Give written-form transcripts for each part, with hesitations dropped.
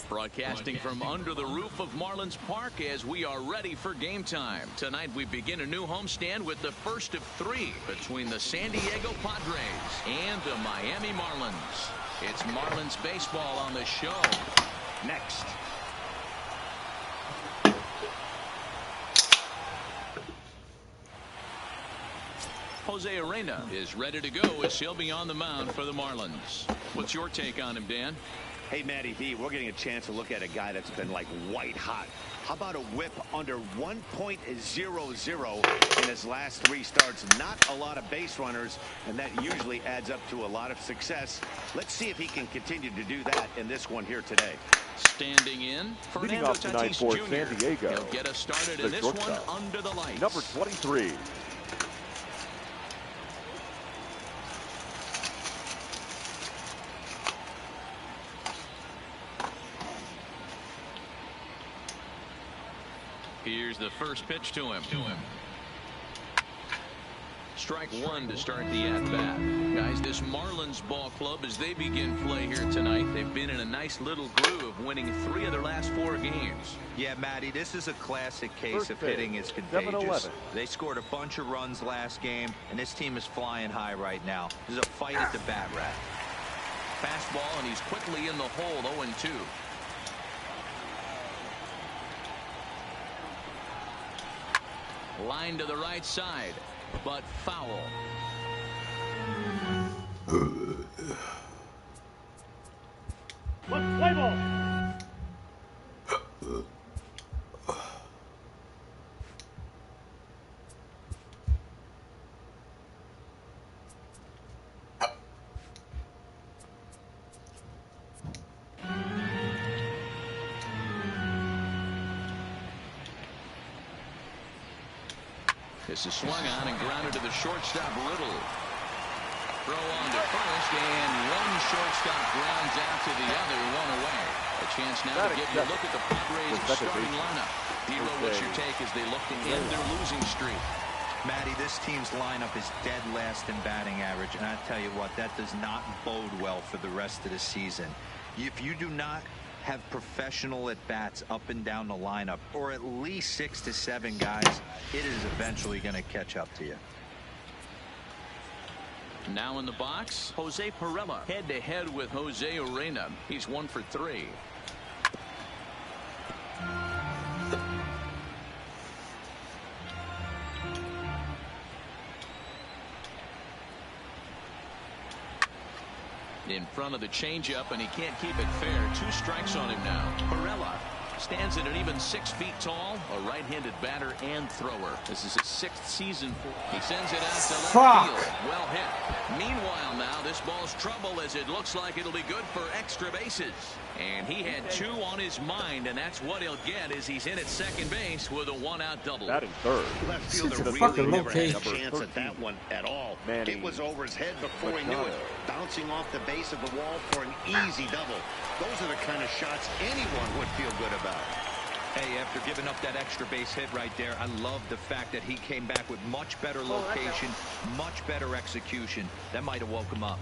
Broadcasting from under the roof of Marlins Park as we are ready for game time. Tonight we begin a new homestand with the first of three between the San Diego Padres and the Miami Marlins. It's Marlins baseball on the show. Next. Jose Arena is ready to go as he'll be on the mound for the Marlins. What's your take on him, Dan? Hey, Matty V, we're getting a chance to look at a guy that's been like white hot. How about a whip under 1.00 in his last 3 starts? Not a lot of base runners, and that usually adds up to a lot of success. Let's see if he can continue to do that in this one here today. Standing in, leading off tonight for San Diego. He'll get us started in this one under the lights. Number 23. Here's the first pitch to him. Strike one to start the at-bat. Guys, this Marlins ball club, as they begin play here tonight, they've been in a nice little groove, winning 3 of their last 4 games. Yeah, Matty, this is a classic case of hitting is contagious. They scored a bunch of runs last game, and this team is flying high right now. There's a fight at the bat rack. Fastball, and he's quickly in the hole, 0-2. Line to the right side, but foul. Play ball. This is swung on and grounded to the shortstop, Riddle. Throw on to first, and one shortstop grounds out to the other, one away. A chance now to give you a look at the Padres starting lineup. Hero, what's your take as they look to end their losing streak? Matty, this team's lineup is dead last in batting average, and I tell you what, that does not bode well for the rest of the season. If you do not have professional at-bats up and down the lineup, or at least 6 to 7 guys, it is eventually going to catch up to you. Now in the box, Jose Pirela head-to-head with Jose Arena. He's 1 for 3. In front of the changeup, and he can't keep it fair. 2 strikes on him now. Pirela stands at an even 6 feet tall, a right-handed batter and thrower. This is his 6th season. He sends it out to left field. Well hit. Meanwhile, now this ball's trouble as it looks like it'll be good for extra bases. And he had 2 on his mind, and that's what he'll get as he's in at second base with a 1-out double. Batting third. Left fielder really never had a chance at that one at all. Manny. It was over his head before he knew it. Bouncing off the base of the wall for an easy double. Those are the kind of shots anyone would feel good about. Hey, after giving up that extra base hit right there, I love the fact that he came back with much better location, much better execution. That might have woke him up.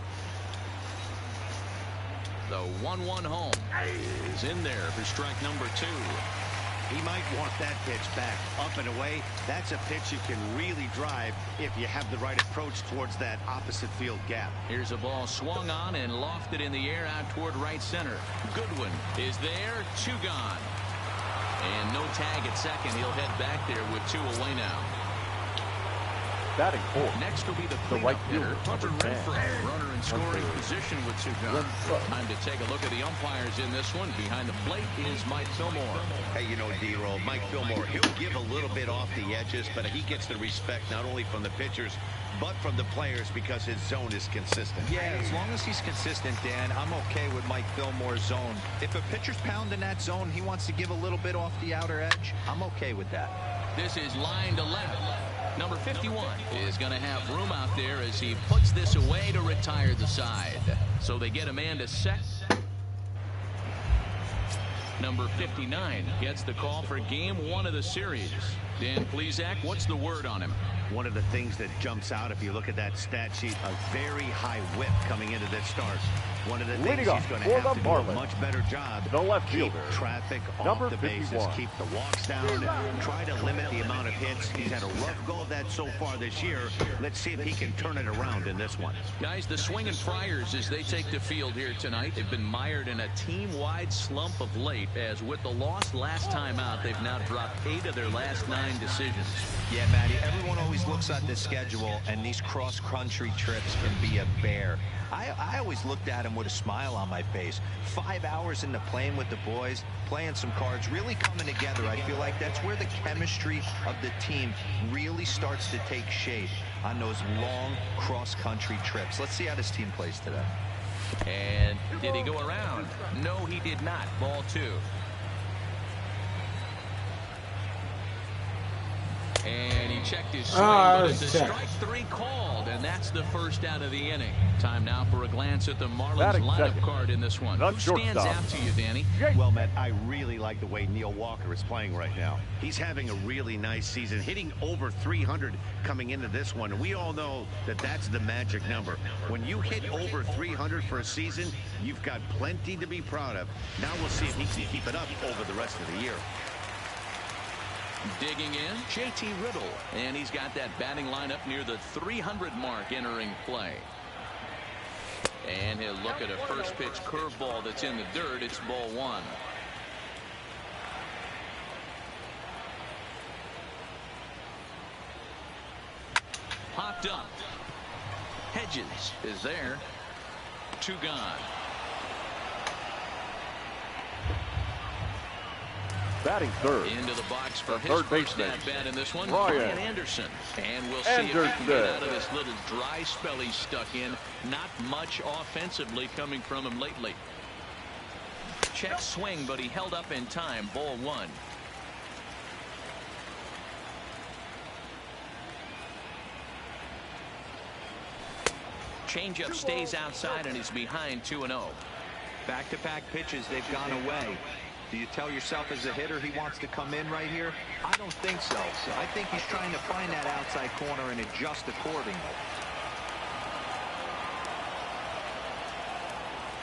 The 1-1 home is in there for strike number 2. He might want that pitch back, up and away. That's a pitch you can really drive if you have the right approach towards that opposite field gap. Here's a ball swung on and lofted in the air out toward right center. Goodwin is there, 2 gone. And no tag at second. He'll head back there with 2 away now. Batting fourth. Next will be the right hitter, fielder, Hunter Renfroe. Runner in scoring position with 2 gone. Time to take a look at the umpires in this one. Behind the plate is Mike Fillmore. Hey, you know, D-Roll, Mike Fillmore, he'll give a little bit off the edges, but he gets the respect not only from the pitchers, but from the players because his zone is consistent. Yeah, as long as he's consistent, Dan, I'm okay with Mike Fillmore's zone. If a pitcher's pounding that zone, he wants to give a little bit off the outer edge, I'm okay with that. This is line to left. Number 51 is going to have room out there as he puts this away to retire the side. So they get a man to set. Number 59 gets the call for game 1 of the series. Dan Plesac, what's the word on him? One of the things that jumps out if you look at that stat sheet, a very high whip coming into this start. One of the things he's going to have to do a much better job. The left keep fielder, traffic number off the bases, 51. keep the walks down, try to limit the amount of hits. He's had a rough go of that so far this year. Let's see if he can turn it around in this one. Guys, the Swinging Friars, as they take the field here tonight, they've been mired in a team-wide slump of late, as with the loss last time out, they've now dropped 8 of their last 9 decisions. Yeah, Matty, everyone always looks at the schedule, and these cross-country trips can be a bear. I always looked at him with a smile on my face. 5 hours into playing with the boys, playing some cards, really coming together. I feel like that's where the chemistry of the team really starts to take shape on those long cross-country trips. Let's see how this team plays today. And did he go around? No, he did not. Ball 2. And he checked his swing, but it's a strike 3 called, and that's the first out of the inning. Time now for a glance at the Marlins lineup card in this one. Who stands out to you, Danny? Well, Matt, I really like the way Neil Walker is playing right now. He's having a really nice season, hitting over 300 coming into this one. And we all know that that's the magic number. When you hit over 300 for a season, you've got plenty to be proud of. Now we'll see if he can keep it up over the rest of the year. Digging in, JT Riddle, and he's got that batting lineup near the 300 mark entering play. And he'll look at a first pitch curveball that's in the dirt. It's ball 1. Popped up. Hedges is there. 2 gone. Batting third. Into the box for his third first baseman, at-bat in this one, Ryan Anderson. And we'll see if he can get out of this little dry spell he's stuck in. Not much offensively coming from him lately. Check swing, but he held up in time. Ball 1. Changeup stays outside, and he's behind 2-0. Back-to-back pitches, they've gone away. Do you tell yourself as a hitter he wants to come in right here? I don't think so. I think he's trying to find that outside corner and adjust accordingly.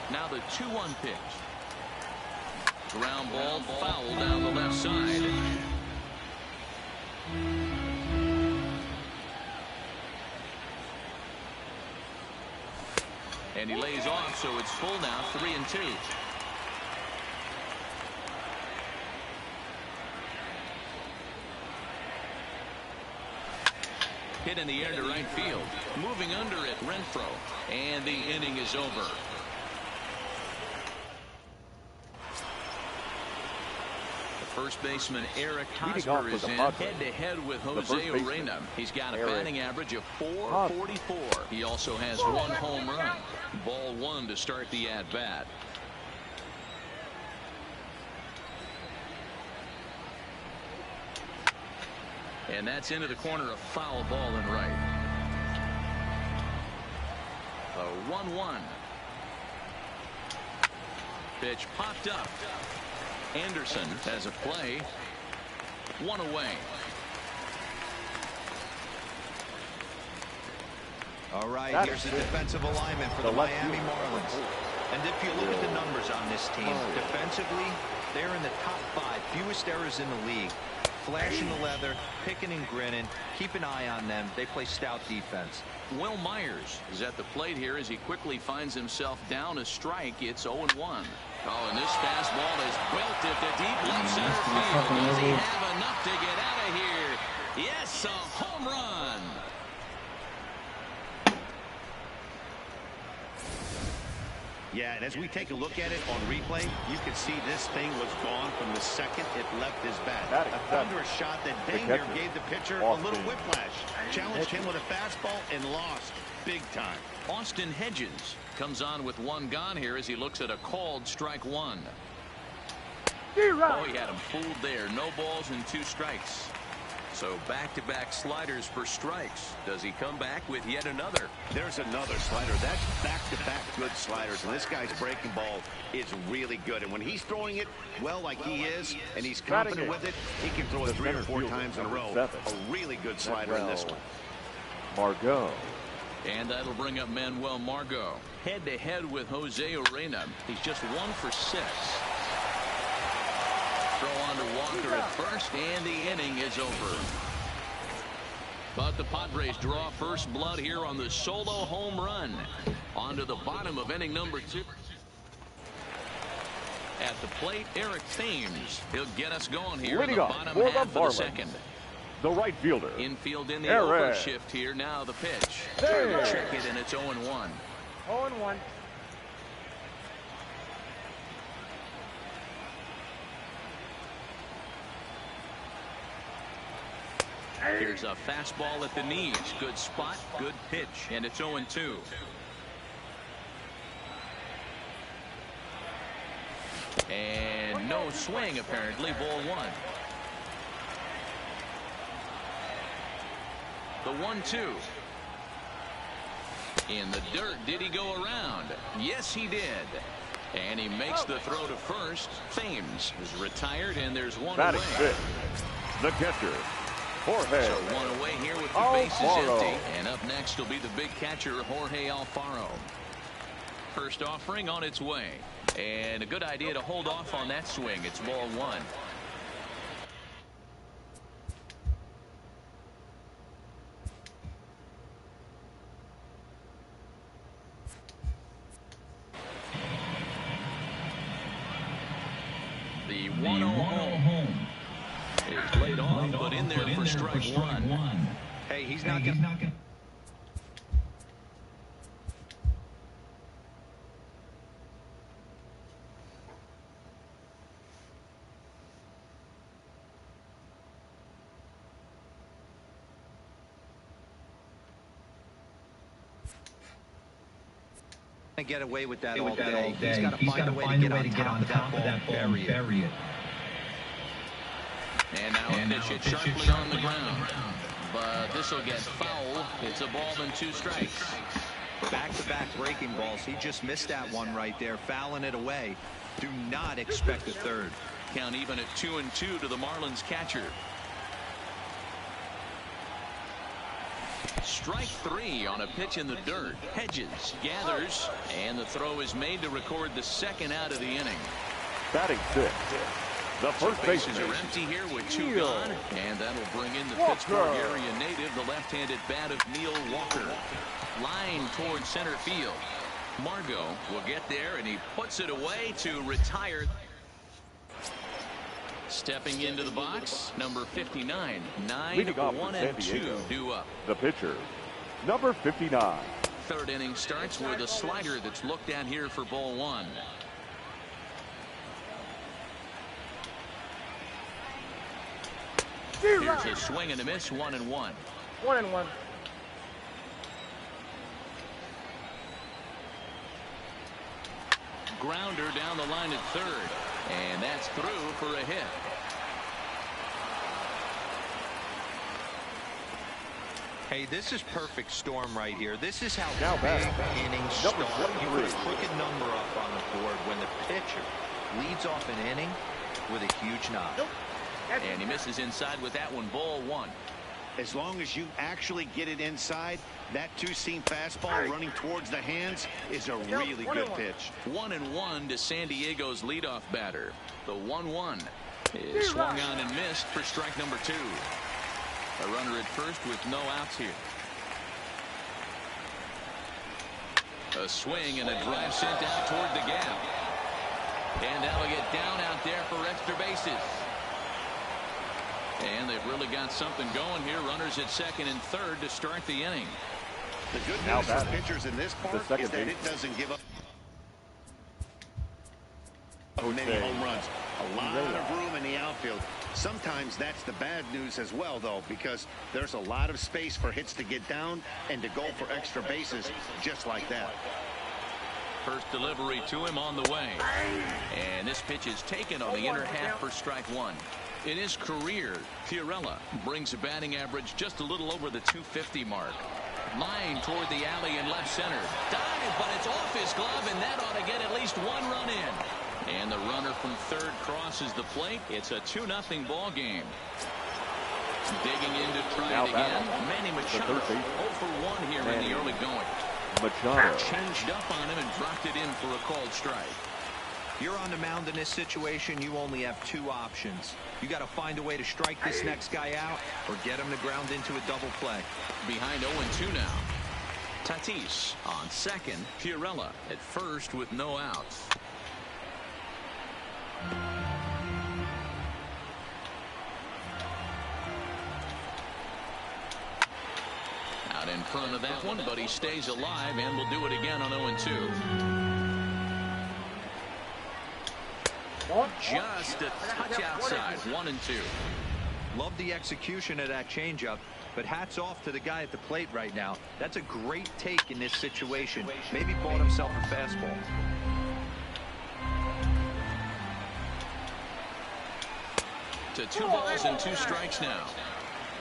Now the 2-1 pitch. Ground ball, foul down the left side. And he lays off, so it's full now, 3-2. Hit in the air to right field. Moving under it, Renfroe. And the inning is over. The first baseman, Eric Hosmer, is in head-to-head with Jose Urena. He's got a batting average of .444. He also has 1 home run. Ball 1 to start the at-bat. And that's into the corner, a foul ball and right. A 1-1. Pitch popped up. Anderson has a play. 1 away. All right, here's the defensive alignment for the Miami Marlins. And if you look at the numbers on this team, defensively, they're in the top 5, fewest errors in the league. Flashing the leather, picking and grinning. Keep an eye on them. They play stout defense. Will Myers is at the plate here as he quickly finds himself down a strike. It's 0-1. Oh, and this fastball is belted to deep left center field. Does he have enough to get out of here? Yes, a home run. Yeah, and as we take a look at it on replay, you can see this thing was gone from the second it left his bat. A thunderous shot that dang near gave the pitcher a little whiplash. Challenged him with a fastball and lost big time. Austin Hedges comes on with 1 gone here as he looks at a called strike 1. Oh, he had him fooled there. No balls and 2 strikes. So back-to-back sliders for strikes. Does he come back with yet another? There's another slider. That's back-to-back good sliders. And this guy's breaking ball is really good. And when he's throwing it well like he is, and he's confident with it, he can throw it 3 or 4 times in a row. A really good slider in this one. Margot. And that'll bring up Manuel Margot. Head-to-head with Jose Urena. He's just 1 for 6. Throw on to Walker at first, and the inning is over. But the Padres draw first blood here on the solo home run. On to the bottom of inning number 2. At the plate, Eric Thames. He'll get us going here in the bottom half of the second. The right fielder. Infield in the overshift here. Now the pitch. Check it, and it's 0-1. 0-1. Here's a fastball at the knees. Good spot, good pitch, and it's 0-2. And no swing, apparently. Ball 1. The 1-2. In the dirt. Did he go around? Yes, he did. And he makes the throw to first. Thames is retired, and there's 1 away. The catcher, Jorge. So 1 away here with the bases empty. And up next will be the big catcher, Jorge Alfaro. First offering on its way. And a good idea to hold off on that swing. It's ball 1. The 1-0 home is laid off, but in there for strike 1. Hey, he's not going to. Get away with that all day. He's got to find a way to get on top of that ball and bury it. And now a pitch hit sharply on the ground. But this will get foul. It's a ball and 2 strikes. Back-to-back breaking balls. He just missed that one right there, fouling it away. Do not expect a third. Count even at 2-2 to the Marlins catcher. Strike 3 on a pitch in the dirt. Hedges gathers, and the throw is made to record the second out of the inning. Batting 6. The first bases are empty here with 2 gone, and that'll bring in the Pittsburgh area native, the left-handed bat of Neil Walker. Line towards center field. Margot will get there, and he puts it away to retire. Stepping into the box, number 59. 9-1-2 due up. The pitcher, number 59. Third inning starts with a slider that's looked at here for ball 1. Here's a swing and a miss. 1-1. 1-1. Grounder down the line at third, and that's through for a hit. Hey, this is perfect storm right here. This is how big innings start. You put a crooked number up on the board when the pitcher leads off an inning with a huge knock. And he misses inside with that one. Ball 1. As long as you actually get it inside, that 2-seam fastball running towards the hands is a really good pitch. 1-1 to San Diego's leadoff batter. The 1-1 is swung on and missed for strike number 2. A runner at first with no outs here. A swing and a drive sent out toward the gap. And that'll get down out there for extra bases. And they've really got something going here. Runners at second and third to start the inning. The good news for pitchers in this part is that it doesn't give up many home runs. A lot of room in the outfield. Sometimes that's the bad news as well, though, because there's a lot of space for hits to get down and to go for extra bases just like that. First delivery to him on the way. And this pitch is taken on the inner half for strike one. In his career, Fiorella brings a batting average just a little over the 250 mark. Line toward the alley in left center. Dive, but it's off his glove, and that ought to get at least one run in. And the runner from third crosses the plate. It's a 2-0 ball game. Digging in to try it again. Manny Machado 0 for 1 here in the early going. Machado Changed up on him and dropped it in for a called strike. You're on the mound in this situation. You only have two options. You got to find a way to strike this next guy out or get him to ground into a double play. Behind 0-2 now. Tatis on second. Fiorella at first with no outs. Out in front of that one, but he stays alive and will do it again on 0-2. Just a touch outside. 1-2. Love the execution of that changeup, but hats off to the guy at the plate right now. That's a great take in this situation. Maybe bought himself a fastball. To 2 balls and 2 strikes now.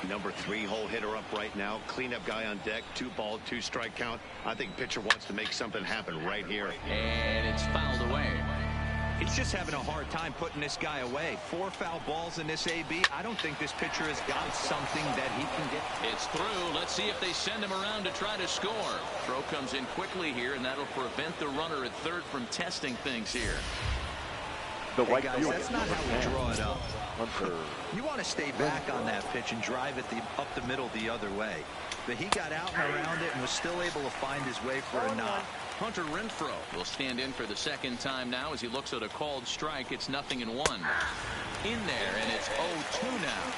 Number 3 hole hitter up right now. Cleanup guy on deck. 2 ball, 2 strike count. I think pitcher wants to make something happen right here. And it's fouled away. He's just having a hard time putting this guy away. 4 foul balls in this AB. I don't think this pitcher has got something that he can get. It's through. Let's see if they send him around to try to score. Throw comes in quickly here, and that'll prevent the runner at third from testing things here. The Hey right guys, fielder. that's not how we draw it up. Hunter. You want to stay back on that pitch and drive it up the middle the other way. But he got out and around it and was still able to find his way for a knock. Hunter Renfroe will stand in for the second time now as he looks at a called strike. It's 0-1. In there, and it's 0-2 now.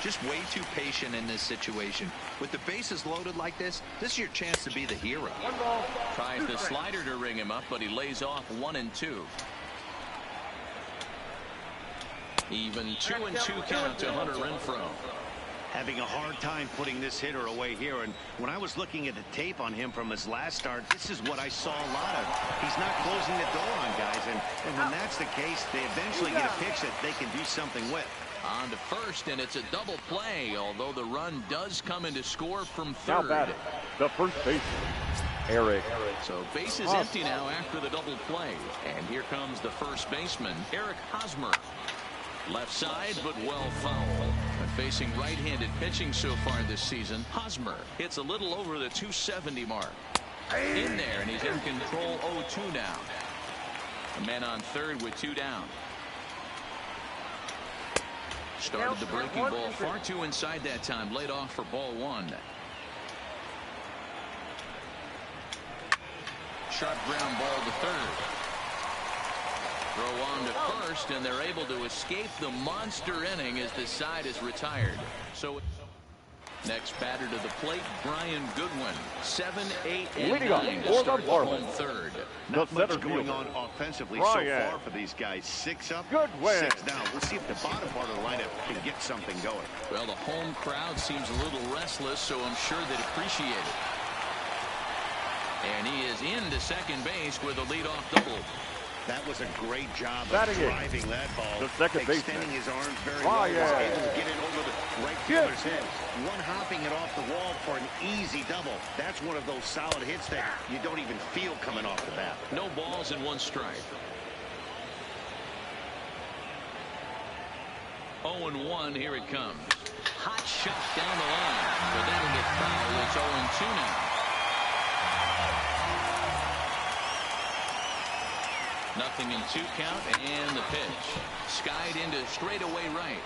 Just way too patient in this situation. With the bases loaded like this is your chance to be the hero. Tries the slider to ring him up, but he lays off 1-2. Even 2-2 count to Hunter Renfroe. Having a hard time putting this hitter away here, and when I was looking at the tape on him from his last start, this is what I saw a lot of. He's not closing the door on guys, and when that's the case, they eventually get a pitch that they can do something with. On to first, and it's a double play, although the run does come in to score from Now third. batting, the first baseman, Eric. So base is empty now after the double play, and here comes the first baseman, Eric Hosmer. Left side, but well fouled. But facing right-handed pitching so far this season, Hosmer hits a little over the 270 mark. In there, and he's in control. 0-2 now. A man on third with 2 down. Started the breaking ball far too inside that time. Laid off for ball 1. Sharp ground ball to third. Throw on to first, and they're able to escape the monster inning as the side is retired. So next batter to the plate, Brian Goodwin. 7, 8, and Leading off 9 for to the start the Marlins. home third. Not The much center going fielder, on offensively Brian. so far for these guys. 6 up, Goodwin. 6 down. We'll see if the bottom part of the lineup can get something going. Well, the home crowd seems a little restless, so I'm sure they'd appreciate it. And he is into second base with a leadoff double. That was a great job of Batting in. driving that ball. The second extending baseman, his arms very well. He was Brian. able to get it over the right fielder's head. One hopping it off the wall for an easy double. That's one of those solid hits that you don't even feel coming off the bat. No balls and 1 strike. 0-1, here it comes. Hot shot down the line, but that'll get fouled. It's 0-2 now. Nothing in 2 count, and the pitch. Skied into straightaway right.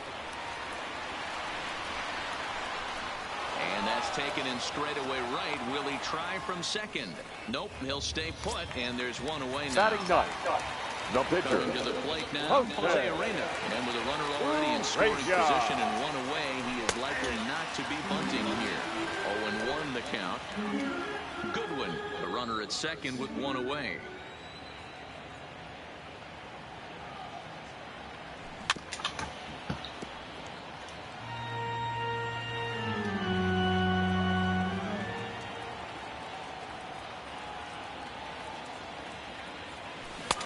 And that's taken in straightaway right. Will he try from second? Nope, he'll stay put, and there's 1 away now. Batting ninth, the pitcher, Coming to the plate now, Jose Arena. And with a runner already in scoring Great job. position and 1 away, he is likely not to be bunting here. 0-1 the count. Goodwin, the runner at second with 1 away.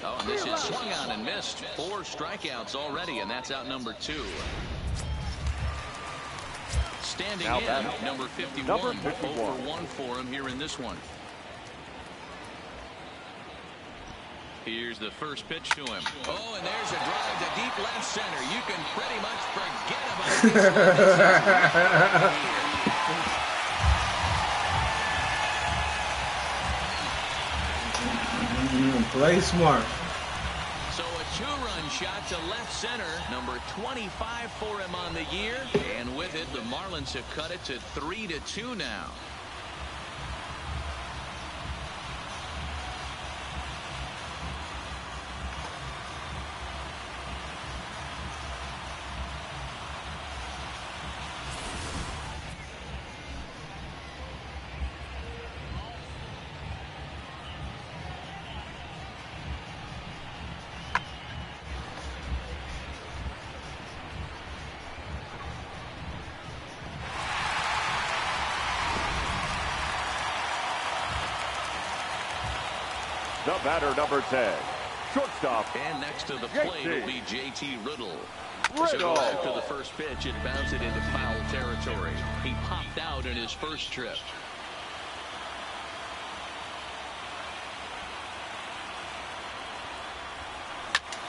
Oh, and this is swung on and missed. 4 strikeouts already, and that's out number 2. Standing Now in, batting. number 51. Number 51. 0 for 1 for him here in this one. Here's the first pitch to him. Oh, and there's a drive to deep left center. You can pretty much forget about this. Play smart. So a 2-run shot to left center. Number 25 for him on the year. And with it, the Marlins have cut it to 3-2 now. The batter, number 10, shortstop. And next to the plate will be JT Riddle. So after the first pitch, it bounced it into foul territory. He popped out in his first trip.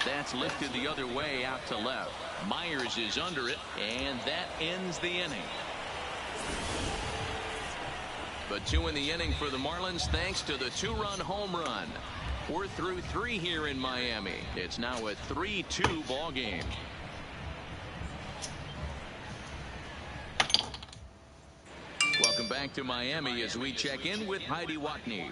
That's lifted the other way out to left. Myers is under it, and that ends the inning. But 2 in the inning for the Marlins thanks to the 2-run home run. We're through 3 here in Miami. It's now a 3-2 ball game. Welcome back to Miami as we check in with Heidi Watney.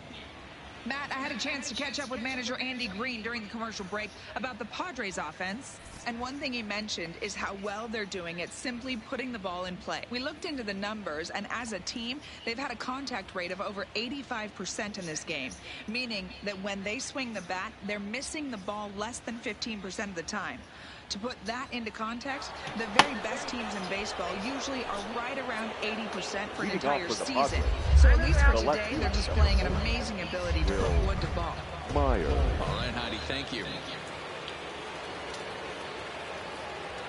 Matt, I had a chance to catch up with manager Andy Green during the commercial break about the Padres offense. And one thing he mentioned is how well they're doing at simply putting the ball in play. We looked into the numbers, and as a team, they've had a contact rate of over 85% in this game, meaning that when they swing the bat, they're missing the ball less than 15% of the time. To put that into context, the very best teams in baseball usually are right around 80% for an entire season. So at least for today, they're displaying an amazing ability to put wood to ball. Myers. All right, Heidi, thank you.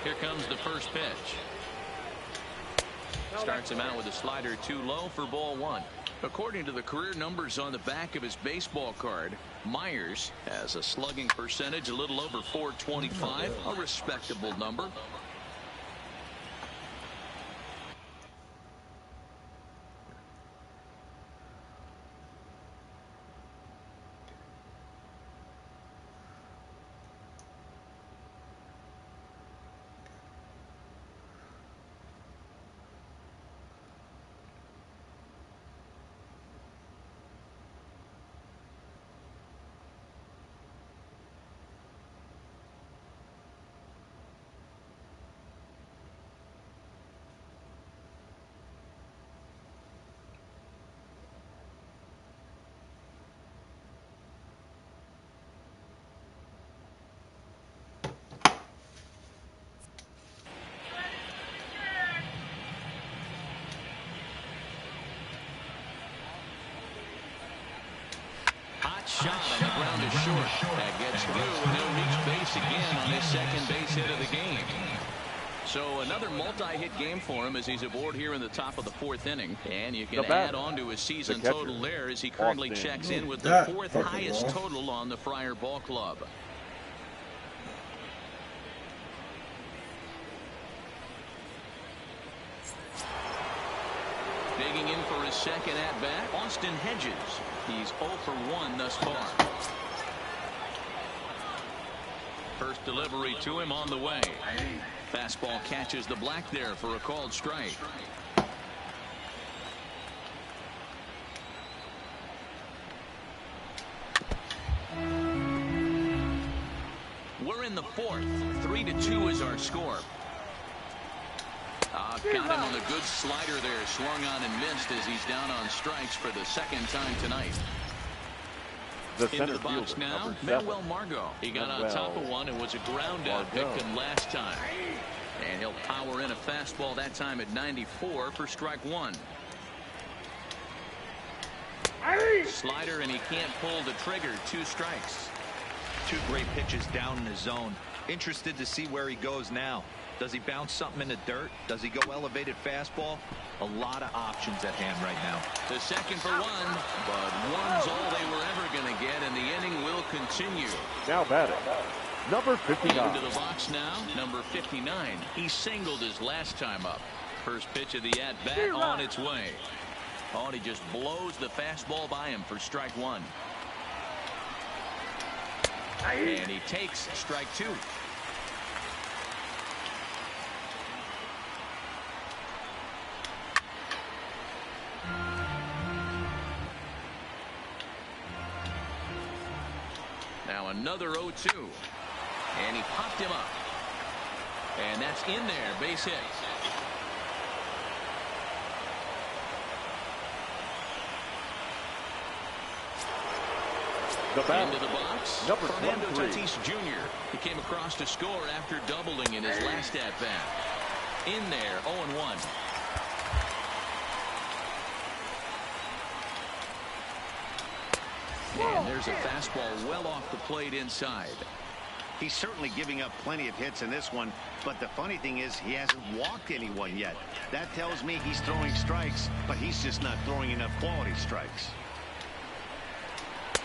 Here comes the first pitch. Starts him out with a slider too low for ball 1. According to the career numbers on the back of his baseball card, Myers has a slugging percentage a little over .425, a respectable number. Shot on the ground is short. That gets through, and he'll reach base again on his second base hit of the game. So another multi-hit game for him as he's aboard here in the top of the 4th inning. And you can add on to his season total there as he currently checks in with the 4th highest total on the Friar Ball Club. Digging in for his second at-bat, Austin Hedges. He's 0 for 1 thus far. First delivery to him on the way. Fastball catches the black there for a called strike. We're in the 4th. 3-2 is our score. Got him on a good slider there, swung on and missed as he's down on strikes for the second time tonight. Into the box now, Manuel Margot. He got on top of one and was a ground out, picked him last time. And he'll power in a fastball that time at 94 for strike 1. Slider, and he can't pull the trigger. 2 strikes. 2 great pitches down in the zone. Interested to see where he goes now. Does he bounce something in the dirt? Does he go elevated fastball? A lot of options at hand right now. The second for 1, but 1's all they were ever going to get, and the inning will continue. Now batting, number 59. Into the box now, number 59. He singled his last time up. First pitch of the at-bat on its way. Oh, and he just blows the fastball by him for strike 1. And he takes strike 2. Now another 0-2. And he popped him up. And that's in there, base hit. Into the box, number Fernando 23. Tatis Jr. He came across to score after doubling in his last at-bat. In there, 0-1. And there's a fastball well off the plate inside. He's certainly giving up plenty of hits in this one, but the funny thing is he hasn't walked anyone yet. That tells me he's throwing strikes, but he's just not throwing enough quality strikes.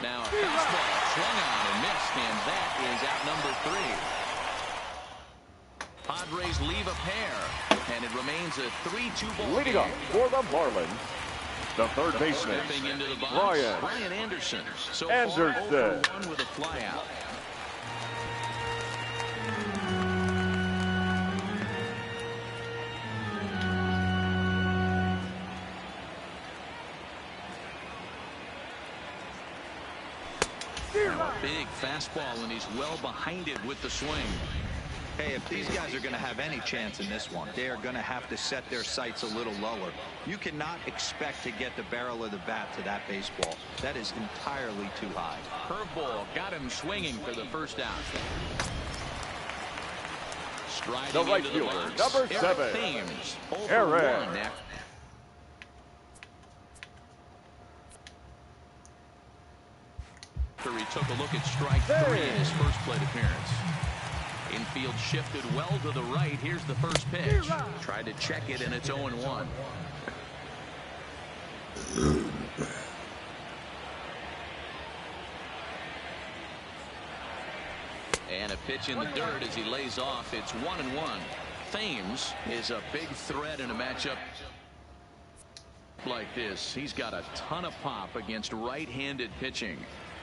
Now a fastball swung on and missed, and that is out number 3. Padres leave a pair, and it remains a 3-2 ball Leading game. up for the Marlins, the third baseman, Stepping into the box, Brian Anderson. So Anderson. far 0 for 1 with a flyout. Big fastball, and he's well behind it with the swing. Hey, if these guys are going to have any chance in this one, they are going to have to set their sights a little lower. You cannot expect to get the barrel of the bat to that baseball. That is entirely too high. Curveball got him swinging for the first out. Striding the right into the fielder, box, number 7. Eric Thames, 0 for Eric. 1. He took a look at strike 3 in his first plate appearance. Infield shifted well to the right. Here's the first pitch. Tried to check it, and it's 0-1. And a pitch in the dirt as he lays off. It's 1-1. Thames is a big threat in a matchup like this. He's got a ton of pop against right-handed pitching.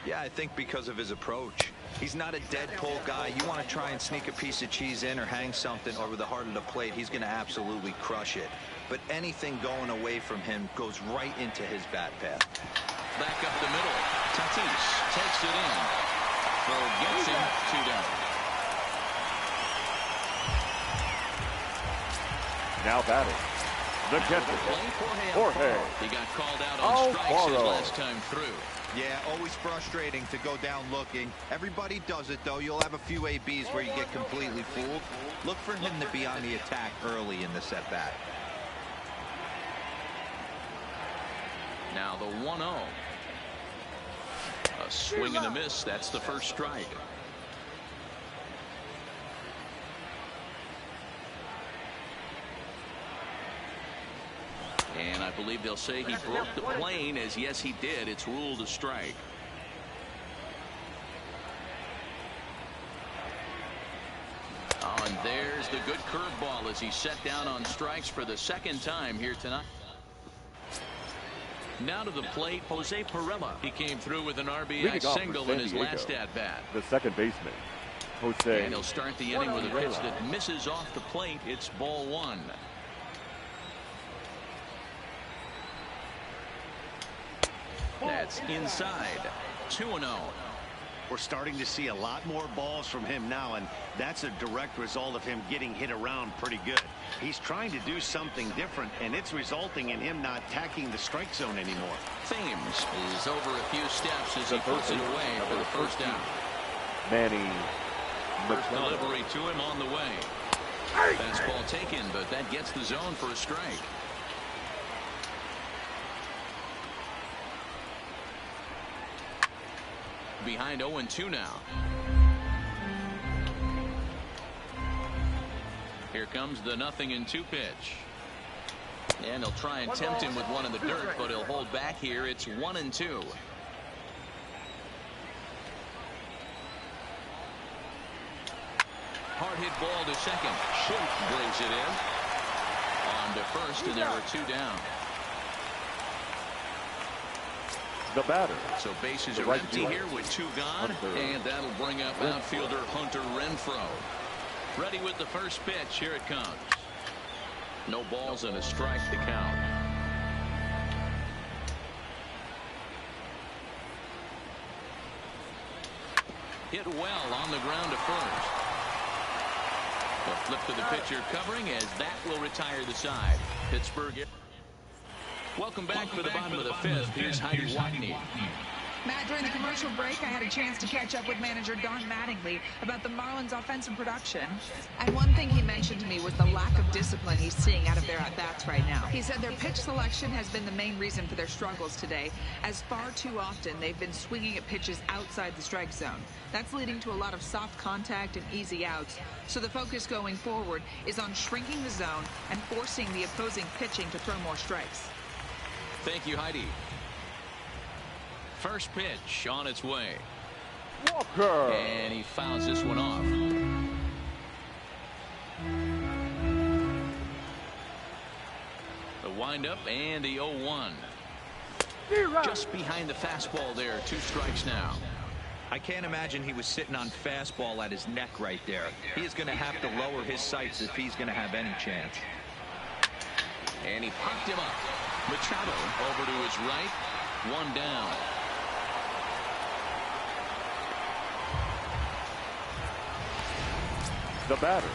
Yeah, I think because of his approach. He's not a dead pull guy. You want to try and sneak a piece of cheese in or hang something over the heart of the plate, he's going to absolutely crush it. But anything going away from him goes right into his bat path. Back up the middle. Tatis takes it in. Throw gets him 2 down. Now batting, the catcher, Jorge. He got called out on strikes his Alfaro. last time through. Yeah, always frustrating to go down looking. Everybody does it, though. You'll have a few ABs where you get completely fooled. Look for him to be on the attack early in the at-bat. Now the 1-0. A swing and a miss. That's the first strike. And I believe they'll say he broke the plane, as yes he did. It's ruled a strike. Oh, and there's the good curveball as he set down on strikes for the second time here tonight. Now to the plate, Jose Pirela. He came through with an RBI single in his last at-bat. The second baseman, Jose. And he'll start the inning with a pitch that misses off the plate. It's ball 1. That's inside. 2-0. We're starting to see a lot more balls from him now, and that's a direct result of him getting hit around pretty good. He's trying to do something different, and it's resulting in him not attacking the strike zone anymore. Thames is over a few steps as he puts it away for the first out. Manny First delivery to him on the way. Fastball taken, but that gets the zone for a strike. behind 0-2 now. Here comes the 0-2 pitch. And he'll try and tempt him with one in the dirt, but he'll hold back here. It's 1-2. Hard hit ball to second. Schimpf brings it in. On to first, and there are 2 down. The batter. So bases are empty here with 2 gone, and that'll bring up outfielder Hunter Renfroe. Ready with the first pitch. Here it comes. No balls and a strike to count. Hit well on the ground to first. A flip to the pitcher covering as that will retire the side. Pittsburgh. Welcome back for the bottom of the 5th. Here's Heidi Watney. Matt, during the commercial break, I had a chance to catch up with manager Don Mattingly about the Marlins' offensive production. And one thing he mentioned to me was the lack of discipline he's seeing out of their at-bats right now. He said their pitch selection has been the main reason for their struggles today, as far too often they've been swinging at pitches outside the strike zone. That's leading to a lot of soft contact and easy outs. So the focus going forward is on shrinking the zone and forcing the opposing pitching to throw more strikes. Thank you, Heidi. First pitch on its way. Walker. And he fouls this one off. The windup and the 0-1. Just behind the fastball there. 2 strikes now. I can't imagine he was sitting on fastball at his neck right there. He is going to have to lower his sights if he's going to have any chance. And he popped him up. Machado over to his right. 1 down. The batter.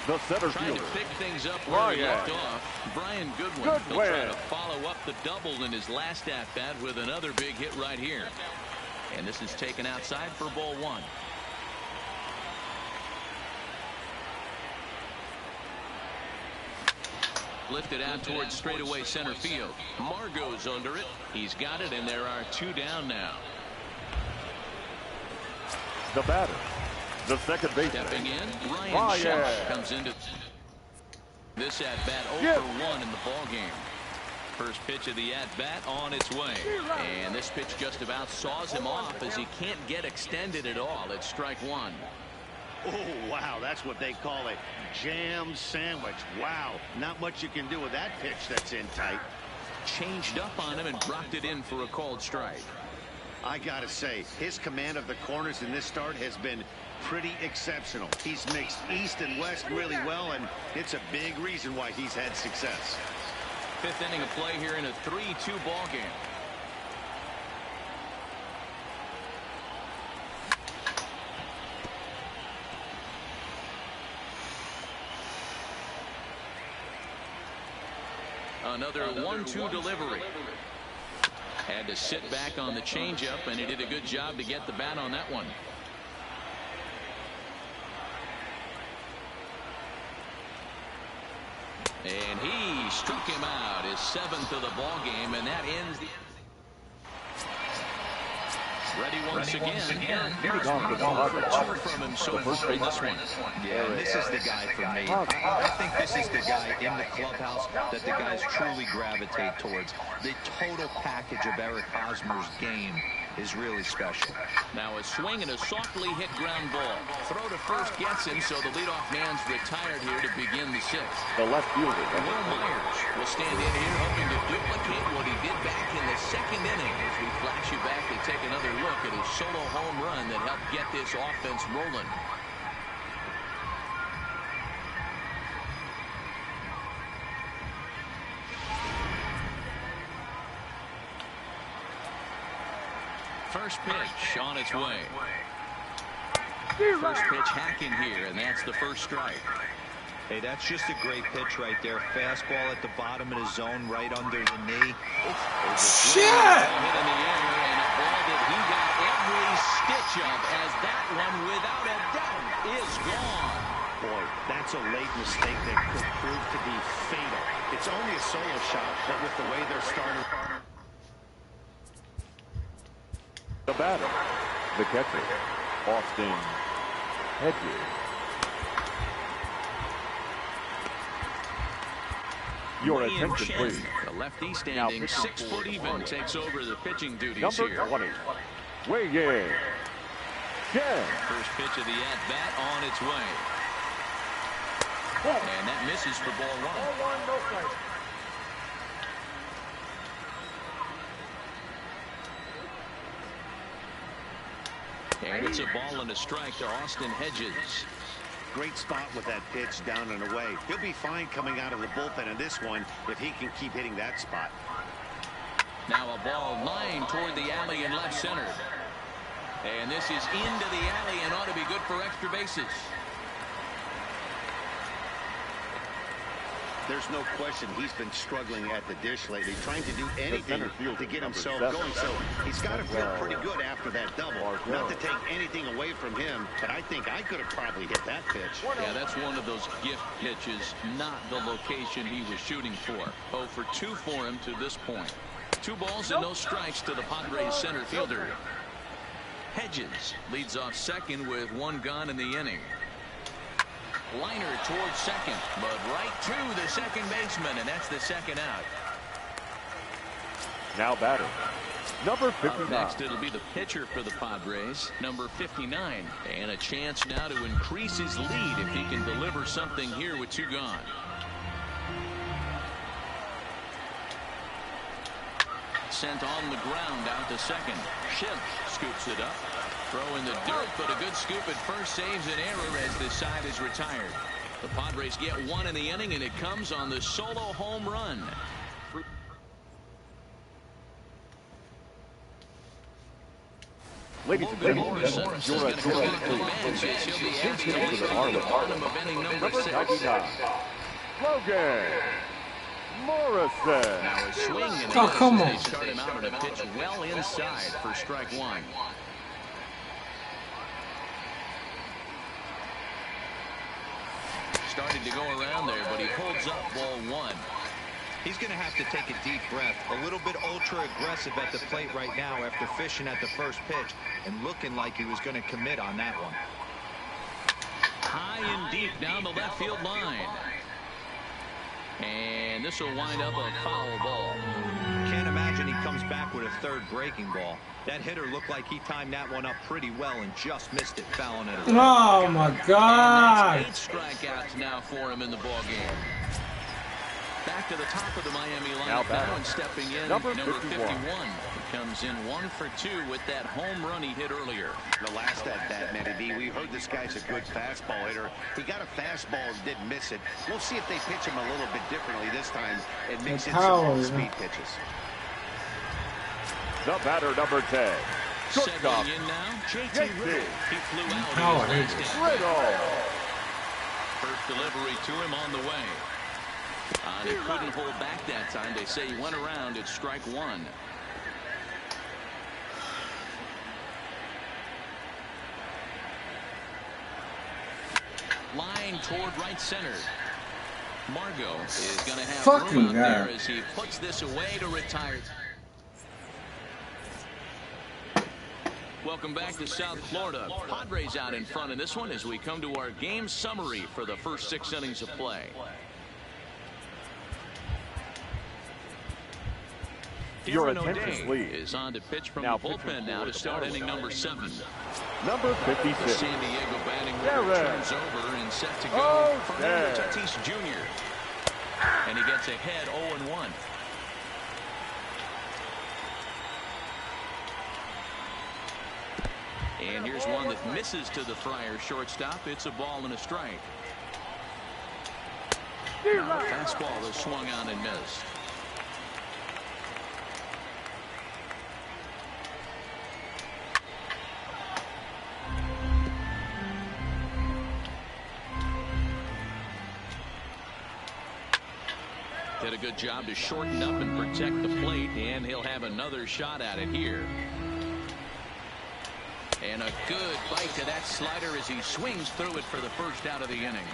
The center Trying fielder. to pick things up where he left off. Brian Goodwin. He'll try to follow up the double in his last at-bat with another big hit right here. And this is taken outside for ball 1. Lifted out towards straightaway center field. Margot's under it. He's got it, and there are 2 down now. The batter. The second baseman. Stepping in, Ryan Schimpf comes into this at-bat 0 for 1 in the ball game. First pitch of the at-bat on its way. And this pitch just about saws him off as he can't get extended at all. It's strike 1. Oh, wow, that's what they call a jam sandwich. Wow, not much you can do with that pitch that's in tight. Changed up on him and blocked it in for a called strike. I gotta say, his command of the corners in this start has been pretty exceptional. He's mixed east and west really well, and it's a big reason why he's had success. 5th inning of play here in a 3-2 ball game. Another 1-2 delivery. Had to sit back on the changeup, and he did a good job to get the bat on that one. And he struck him out, his 7th of the ball game, and that ends the. Ready once again. Here's 2 from him so far in this one. Yeah, and this is the guy for me. I think this is the guy in the clubhouse that the guys truly gravitate towards. The total package of Eric Hosmer's game is really special. Now a swing and a softly hit ground ball. Throw to first gets him, so the leadoff man's retired here to begin the 6th. The left fielder. Will Myers will stand in here hoping to duplicate what he did back in the 2nd inning. As we flash you back to take another look at his solo home run that helped get this offense rolling. First pitch on its way. First pitch hacking here, and that's the first strike. Hey, that's just a great pitch right there. Fastball at the bottom of the zone, right under the knee. Shit! Hit in the air, and a ball that he got every stitch of, as that one, without a doubt, is gone. Boy, that's a late mistake that could prove to be fatal. It's only a solo shot, but with the way they're starting. The batter. The catcher, Austin Hedges. Your attention, please. The lefty standing 6 foot even takes over the pitching duties Number here. 20. Weigh in. Chen. First pitch of the at-bat on its way. And that misses for ball one. Ball one, no strike. And it's a ball and a strike to Austin Hedges. Great spot with that pitch down and away. He'll be fine coming out of the bullpen in this one if he can keep hitting that spot. Now a ball line toward the alley in left center. And this is into the alley and ought to be good for extra bases. There's no question he's been struggling at the dish lately, trying to do anything to get himself going. So he's got to feel pretty good after that double. Not to take anything away from him, but I think I could have probably hit that pitch. Yeah, that's one of those gift pitches, not the location he was shooting for. 0 for 2 for him to this point. 2 balls and no strikes to the Padres center fielder. Hedges leads off second with 1 gone in the inning. Liner towards second, but right to the second baseman, and that's the second out. Now batter, number 59. Next, it'll be the pitcher for the Padres, number 59. And a chance now to increase his lead if he can deliver something here with 2 gone. Sent on the ground out to second. Schiff scoops it up. Throw in the dirt, but a good scoop at first saves an error as this side is retired. The Padres get 1 in the inning, and it comes on the solo home run. Ladies and gentlemen, your attention, please. He'll be asked to Into lead the off the bottom of inning number 6. 99. Logan Morrison. Now a swing, and Oh, come on. they start him out with a pitch well inside for strike 1. Started to go around there, but he holds up ball 1. He's going to have to take a deep breath. A little bit ultra aggressive at the plate right now after fishing at the first pitch and looking like he was going to commit on that one. High and deep down the left field line. And this will wind up a foul ball. Can't imagine he comes back with a third breaking ball. That hitter looked like he timed that one up pretty well and just missed it, fouling it away. Oh my God! And that's 8 strikeouts now for him in the ball game. Back to the top of the Miami lineup now, and stepping in number 51. He comes in 1 for 2 with that home run he hit earlier. The last at bat, Matty D, we heard this guy's a good fastball hitter. He got a fastball and didn't miss it. We'll see if they pitch him a little bit differently this time and mix in some speed pitches. The batter, number 10. Shortstop. Settling in now, JT Riddle. He flew out Power in his last at-bat. Riddle. First delivery to him on the way. And he couldn't hold back that time. They say he went around at strike 1. Line toward right center. Margot is going to have room out there as he puts this away to retire. Welcome back to South Florida. Padres out in front in this one as we come to our game summary for the first 6 innings of play. Your Darren attention, O'Day please. is on to pitch from Now the bullpen now to start inning number 7. Number The 56. San Diego batting order Darren turns over and set to go. Fernando O'Day. Tatis Jr. And he gets ahead 0-1. And here's one that misses to the Friars shortstop. It's a ball and a strike. Now the fastball is swung on and missed. Did a good job to shorten up and protect the plate, and he'll have another shot at it here. And a good bite to that slider as he swings through it for the first out of the inning.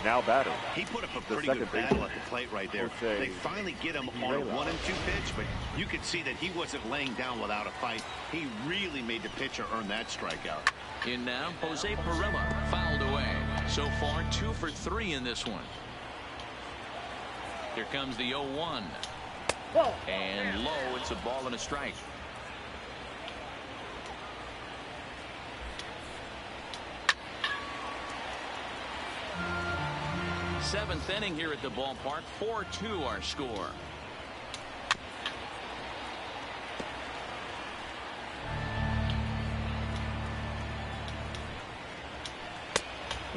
Now batting. He put up a The pretty good second battle baseman. at the plate right there. Jose They finally get him on a 1-2 pitch, but you could see that he wasn't laying down without a fight. He really made the pitcher earn that strikeout. In now, Jose Pirela fouled away. So far, 2 for 3 in this one. Here comes the 0-1. And low, it's a ball and a strike. Seventh inning here at the ballpark. 4-2 our score.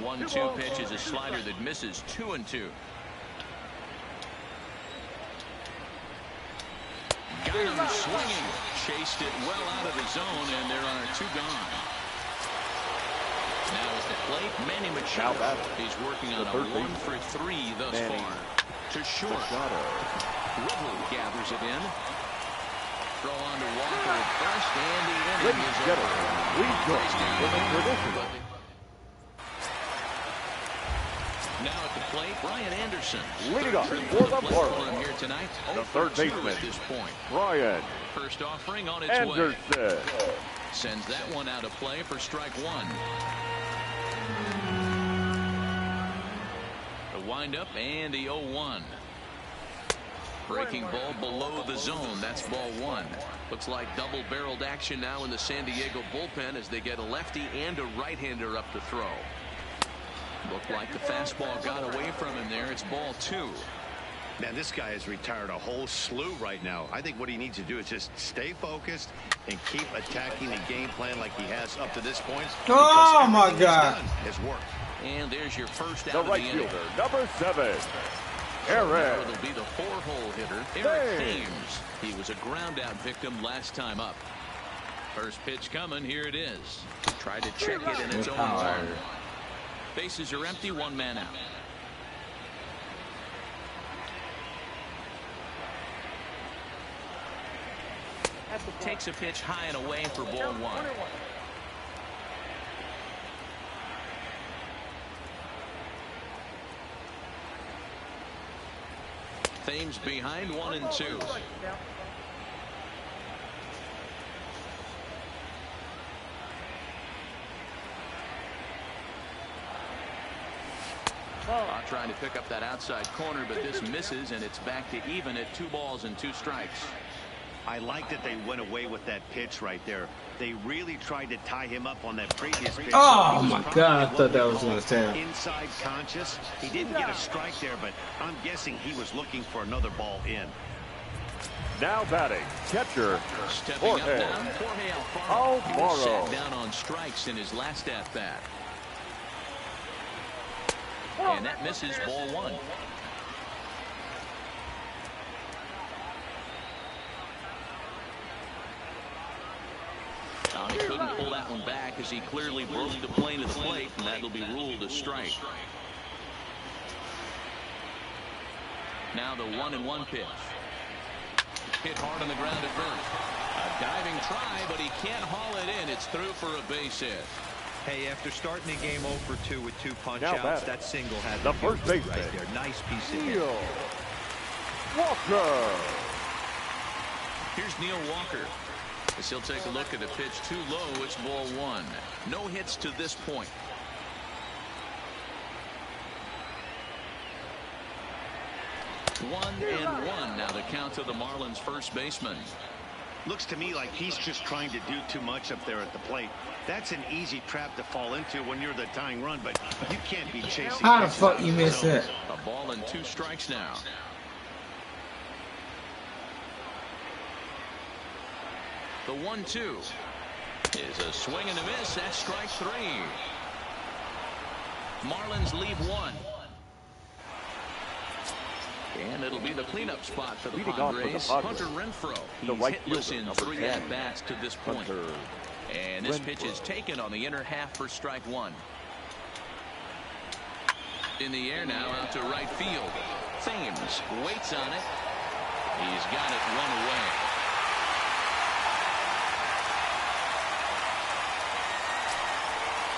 One-two pitch is a slider that misses. 2-2. Got him swinging. Chased it well out of the zone, and there are 2 gone. Now at the plate, Manny Machado. He's working on a 1 for 3 thus far. To short. Riddle gathers it in. Throw on to Walker at first, and the inning is over. Now at the plate, Brian Anderson. Leading off For for the the Marlins. here tonight. The third baseman at this point. Brian First offering on its Anderson. way. Sends that one out of play for strike 1. The windup and the 0-1. Breaking ball below the zone. That's ball 1. Looks like double-barreled action now in the San Diego bullpen as they get a lefty and a right-hander up to throw. Looked like the fastball got away from him there. It's ball 2. Man, this guy has retired a whole slew right now. I think what he needs to do is just stay focused and keep attacking the game plan like he has up to this point. Oh, my God. Has worked. And there's your first out The of the right inning. fielder, number 7. Now it'll be the 4-hole hitter, Eric Thames. He was a ground-out victim last time up. First pitch coming. Here it is. Tried to check it in its own zone. Bases are empty. 1 man out. Takes a pitch high and away for ball 1. Thames behind 1 and 2. Trying to pick up that outside corner, but this misses, and it's back to even at 2 balls and 2 strikes. I like that they went away with that pitch right there. They really tried to tie him up on that previous pitch. Oh, my God. I thought that was going to stand. Inside conscious. He didn't get a strike there, but I'm guessing he was looking for another ball in. Now batting, catcher Stepping up Jorge now, Jorge Alfaro. He was Alfaro. sat down on strikes in his last at-bat. And that misses ball 1. He couldn't pull that one back as he clearly broke the plane of the plate, and that'll be ruled a strike. Now the 1-1 pitch. Hit hard on the ground at first. A diving try, but he can't haul it in. It's through for a base hit. Hey, after starting the game 0 for 2 with 2 punch Now outs, batting. that single had The to first be baseman. right there. Nice piece of hit. Neil Walker. Here's Neil Walker. As he'll take a look at a pitch too low. It's ball 1. No hits to this point. One and 1 now the count to the Marlins first baseman. Looks to me like he's just trying to do too much up there at the plate. That's an easy trap to fall into when you're the tying run, but you can't be chasing. How the pitches fuck out of you the missed zone. that? A ball and 2 strikes now. The 1-2 is a swing and a miss. That's strike 3. Marlins leave 1. And it'll be the cleanup spot for the Leading off for the Padres. Padres, Hunter Renfroe. the He's right hitless fielder, in number 3 10. at-bats to this point. Hunter And this Renfroe. pitch is taken on the inner half for strike 1. In the air now out to right field. Thames waits on it. He's got it 1 away.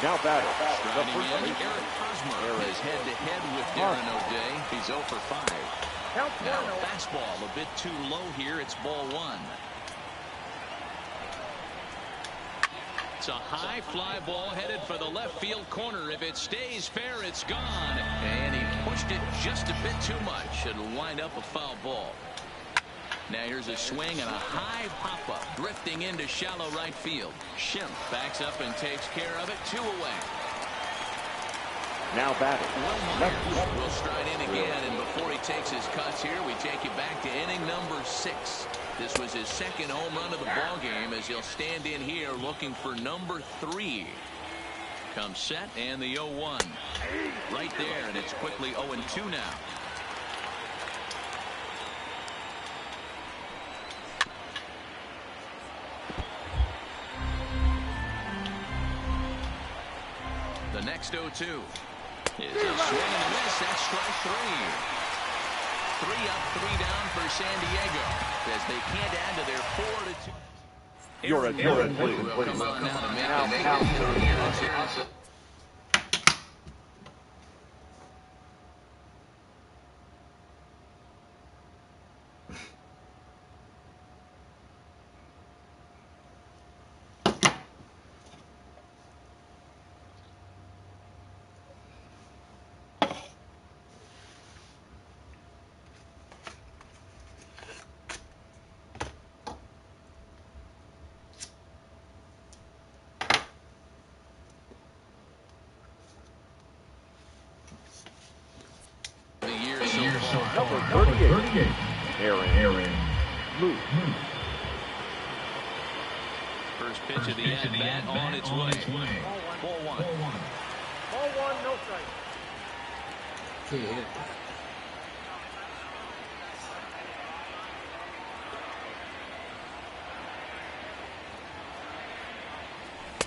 Now batting. Striding in, Eric Hosmer is head-to-head with Darren O'Day. He's 0 for 5. Count Now, 1-0. fastball a bit too low here. It's ball 1. It's a high fly ball headed for the left field corner. If it stays fair, it's gone. And he pushed it just a bit too much. It'll wind up a foul ball. Now here's a swing and a high pop-up, drifting into shallow right field. Schimpf backs up and takes care of it. 2 away. Now batting. Will will stride in again, and before he takes his cuts here, we take it back to inning number 6. This was his second home run of the ball game as he'll stand in here looking for number 3. Comes set and the 0-1 right there, and it's quickly 0-2 now. The next 0-2 is a swing and a miss. That's strike 3. 3 up, 3 down for San Diego as they can't add to their 4-2. You're a Aaron please. will come on now to make the appearance here. Number 38. Aaron. Move. First pitch of the at-bat on its way. Ball 1. Ball 1, no strike. Yeah.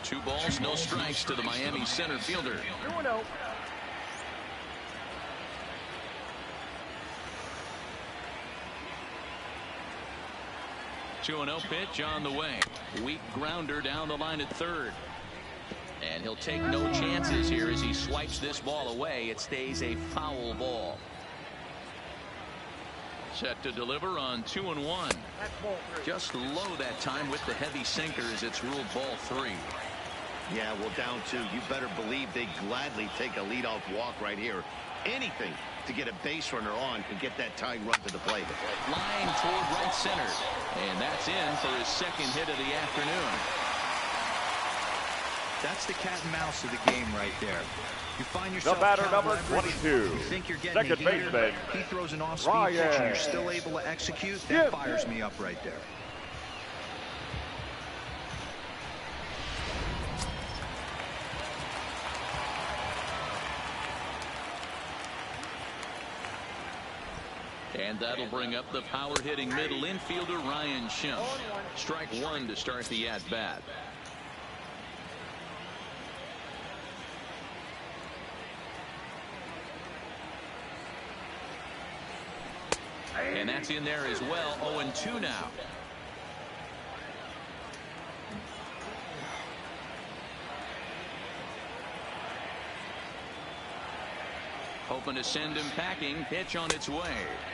Two balls, no strikes to the Miami center fielder. 2-0. Two 2-0 pitch on the way. Weak grounder down the line at third. And he'll take no chances here as he swipes this ball away. It stays a foul ball. Set to deliver on 2-1. That's ball 3. Just low that time with the heavy sinker as it's ruled ball 3. Yeah, well, down 2. You better believe they gladly take a leadoff walk right here. Anything to get a base runner on and get that tying run to the plate. Line toward right center. And that's in for his second hit of the afternoon. That's the cat and mouse of the game right there. You find yourself The batter, count number leverage. 22. You think you're getting Second a heater. baseman. He throws an off-speed pitch and you're still able to execute. That fires me up right there. And that'll bring up the power-hitting middle infielder Ryan Schimpf. Strike 1 to start the at-bat. And that's in there as well. 0-2 now. Hoping to send him packing. Pitch on its way.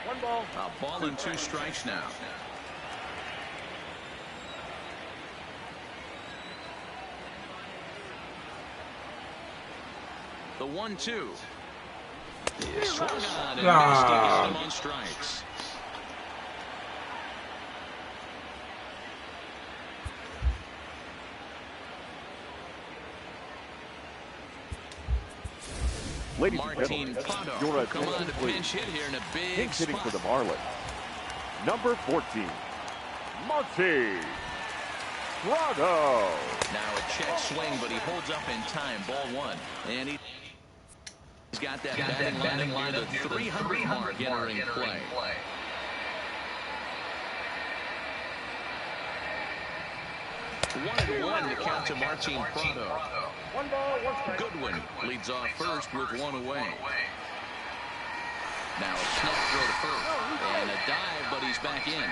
1 ball. A ball and 2 strikes now. The 1-2 is swung on and missed. He got him on strikes. Ladies and Martin gentlemen, Prado your will come on attention, to please. pinch hit here in a big Pinch hitting spot. for the Marlins. Number 14, Martin Prado. Now a check swing, but he holds up in time. Ball 1. And he's got that batting line at the 300 mark entering play. One to count to Martin Prado. 1 ball, 1 strike. Goodwin leads off first with 1 away. Now a snuff throw to first. And a dive, but he's back in.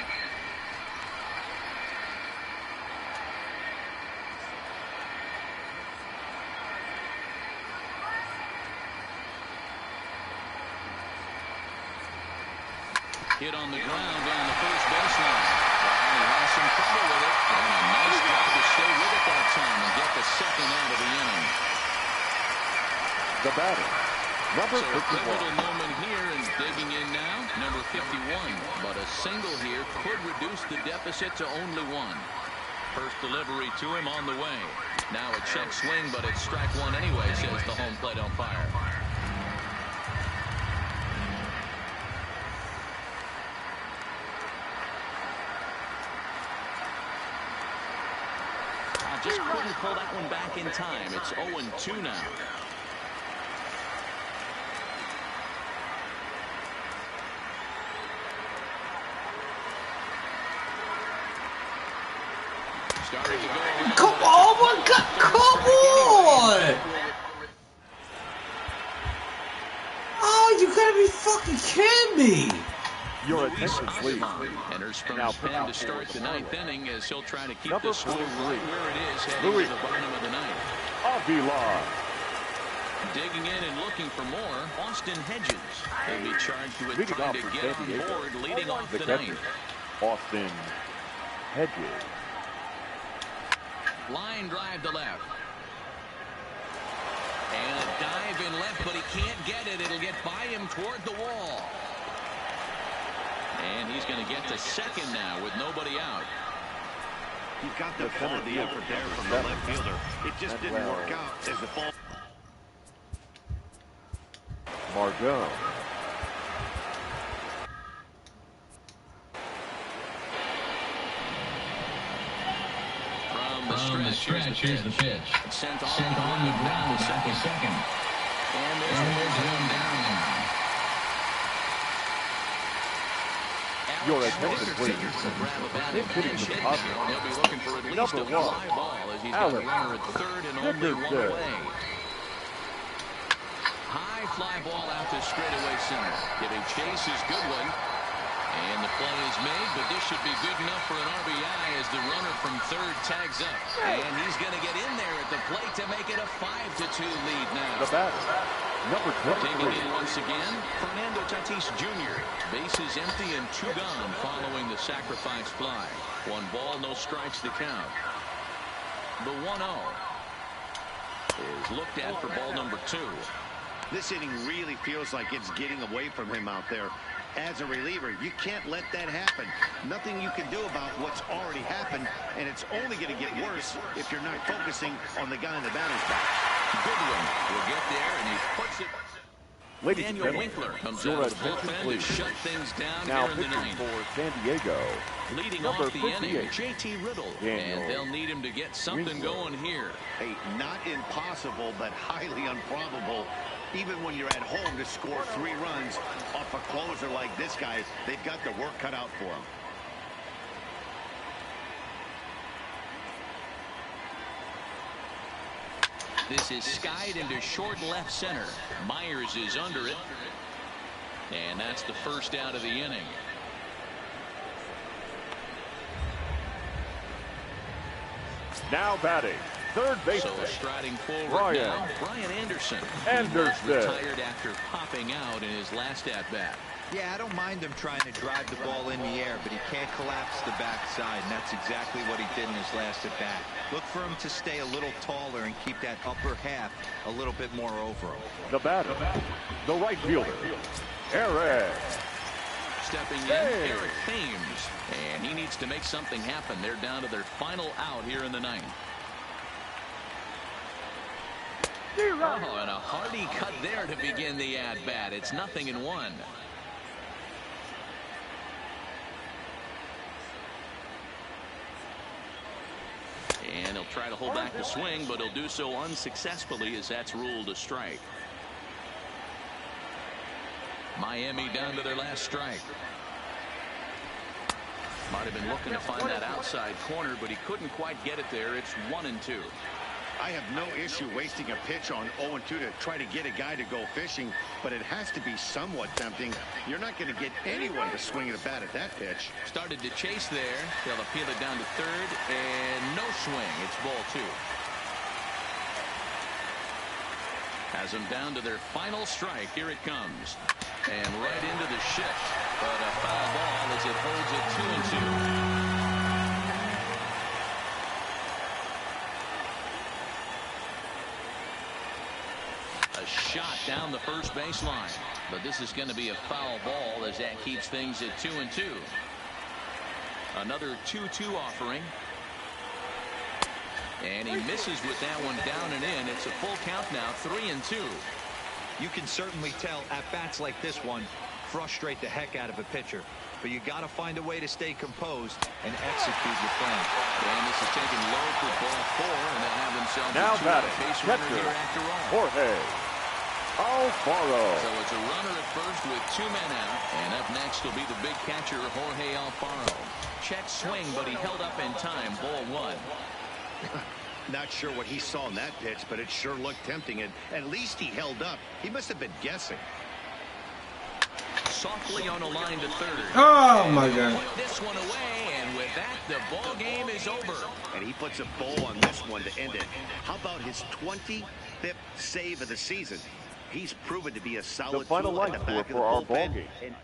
hit on the ground down the first baseline. Well, he has some trouble with it. And a nice job to stay with it that time and get the second out of the inning. The batter, number So a 51. pivotal moment here, and digging in now, number 51. But a single here could reduce the deficit to only one. First delivery to him on the way. Now a check swing, but it's strike one anyway, says the home plate umpire. Just couldn't pull that one back in time. It's 0-2 now. Starting to go around. Come on, oh my God, come on! Oh, you gotta be fucking kidding me! Your attention, please. Enters from Now his pen to start the ninth inning as he'll try to keep Number the score 43. right where it is heading to the bottom of the ninth. Avila. Digging in and looking for more, Austin Hedges. He'll be charged with Leading trying off to for get San on Diego. board, leading off The the catcher, ninth. Austin Hedges. Line drive to left. And a dive in left, but he can't get it. It'll get by him toward the wall. And he's going to get to second now with nobody out. He got the quality effort there from the left fielder. It just didn't work out as the ball. Margot. From the stretch, here's the pitch. Sent on the ground to second. And there's one down. Your attention, please. His hitting to the positive. He'll be looking for at least a fly ball as he's got a runner at third and only one away. High fly ball out to straightaway center. Giving Chase his good one. And the play is made, but this should be good enough for an RBI as the runner from third tags up. And he's going to get in there at the plate to make it a 5-2 lead now. The batter, number Taking 23. in once again, Fernando Tatis Jr. Bases empty and two gone following the sacrifice fly. One ball, no strikes to count. The 1-0 is looked at for ball number 2. This inning really feels like it's getting away from him out there. As a reliever, you can't let that happen. Nothing you can do about what's already happened, and it's only going to get worse if you're not focusing on the guy in the batter's box. Goodwin will get there, and he puts it. Ladies and Daniel gentlemen, Winkler comes your out of the attention, bullpen to please. shut things down Now here in the pitching ninth. for San Diego. Leading number off the inning, 58, JT Riddle. Daniel And they'll need him to get something Winkler. going here. Hey, not impossible, but highly improbable. Even when you're at home to score 3 runs off a closer like this guy, they've got the work cut out for him. This is skied into short left center. Myers is under it. And that's the first out of the inning. Now batting, third baseman. So striding forward Brian now, Brian Anderson. Anderson. He was retired after popping out in his last at-bat. Yeah, I don't mind him trying to drive the ball in the air, but he can't collapse the backside, and that's exactly what he did in his last at-bat. Look for him to stay a little taller and keep that upper half a little bit more over him. The batter, the right fielder, Eric. Stepping in, Eric Thames. And he needs to make something happen. They're down to their final out here in the ninth. Oh, and a hearty cut there to begin the at-bat. It's 0-1. And he'll try to hold back the swing, but he'll do so unsuccessfully as that's ruled a strike. Miami down to their last strike. Might have been looking to find that outside corner, but he couldn't quite get it there. It's 1-2. I have no issue wasting a pitch on 0-2 to try to get a guy to go fishing, but it has to be somewhat tempting. You're not going to get anyone to swing at a bat at that pitch. Started to chase there. They'll appeal it down to third, and no swing. It's ball 2. Has them down to their final strike. Here it comes. And right into the shift. But a foul ball as it holds it 2-2. A shot down the first baseline. But this is going to be a foul ball as that keeps things at 2-2. Another 2-2 offering. And he misses with that one down and in. It's a full count now, 3-2. You can certainly tell at bats like this one frustrate the heck out of a pitcher. But you got to find a way to stay composed and execute your plan. And this is taken low for ball 4, and they'll have themselves now a batting, base runner catcher, here after all. Jorge Alfaro. So it's a runner at first with 2 men out. And up next will be the big catcher, Jorge Alfaro. Check swing, but he held up in time. Ball 1. Not sure what he saw in that pitch, but it sure looked tempting, and at least he held up. He must have been guessing. Softly on a line to third. Oh my God. Put this one away, and with that, the ball game is over. And he puts a bow on this one to end it. How about his 25th save of the season? He's proven to be a solid The final tool at line the back score of the for our bullpen. ball game. And